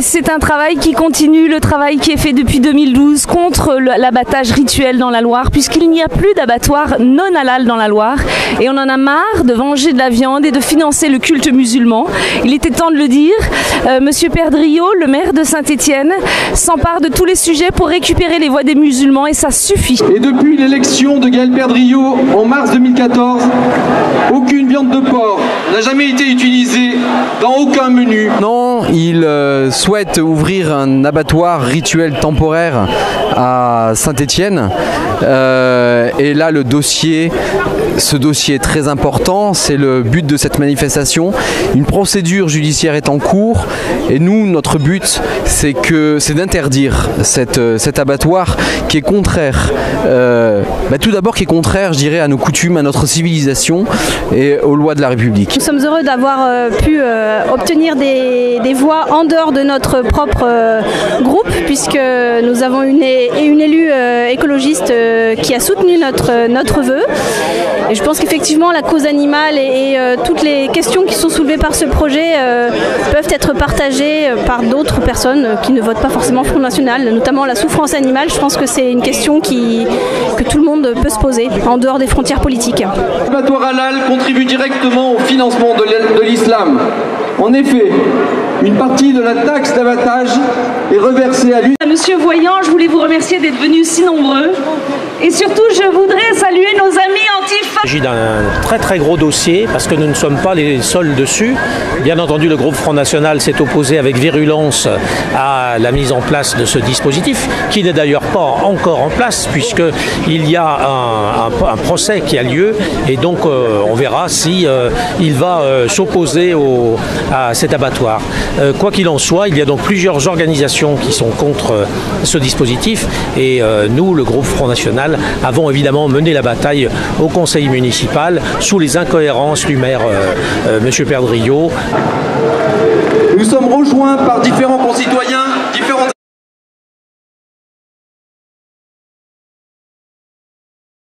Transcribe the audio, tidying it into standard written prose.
C'est un travail qui continue, le travail qui est fait depuis 2012 contre l'abattage rituel dans la Loire, puisqu'il n'y a plus d'abattoir non halal dans la Loire. Et on en a marre de venger de la viande et de financer le culte musulman. Il était temps de le dire. Monsieur Perdriau, le maire de Saint-Étienne, s'empare de tous les sujets pour récupérer les voix des musulmans et ça suffit. Et depuis l'élection de Gaël Perdriau en mars 2014, aucune viande de porc n'a jamais été utilisée dans aucun menu. Non, il souhaite ouvrir un abattoir rituel temporaire à Saint-Étienne. Et là, ce dossier est très important, c'est le but de cette manifestation. Une procédure judiciaire est en cours et nous, notre but, c'est d'interdire cet abattoir qui est contraire, tout d'abord qui est contraire, je dirais, à nos coutumes, à notre civilisation et aux lois de la République. Nous sommes heureux d'avoir pu obtenir des voix en dehors de notre propre groupe, puisque nous avons une élue écologiste qui a soutenu notre vœu. Et je pense qu'effectivement la cause animale et toutes les questions qui sont soulevées par ce projet peuvent être partagées par d'autres personnes qui ne votent pas forcément Front National, notamment la souffrance animale. Je pense que c'est une question que tout le monde peut se poser en dehors des frontières politiques. L'abattoir halal contribue directement au financement de l'islam. En effet, une partie de la taxe d'abattage est reversée à l'UNICEF. Monsieur Voyant, je voulais vous remercier d'être venus si nombreux. Et surtout, je voudrais saluer nos amis Antifa. Il s'agit d'un très très gros dossier parce que nous ne sommes pas les seuls dessus. Bien entendu, le groupe Front National s'est opposé avec virulence à la mise en place de ce dispositif, qui n'est d'ailleurs pas encore en place puisqu'il y a un procès qui a lieu et donc on verra si il va s'opposer à cet abattoir. Quoi qu'il en soit, il y a donc plusieurs organisations qui sont contre ce dispositif et nous, le groupe Front National, avons évidemment mené la bataille au conseil municipal sous les incohérences du maire monsieur Perdriau. Nous sommes rejoints par différents concitoyens, différentes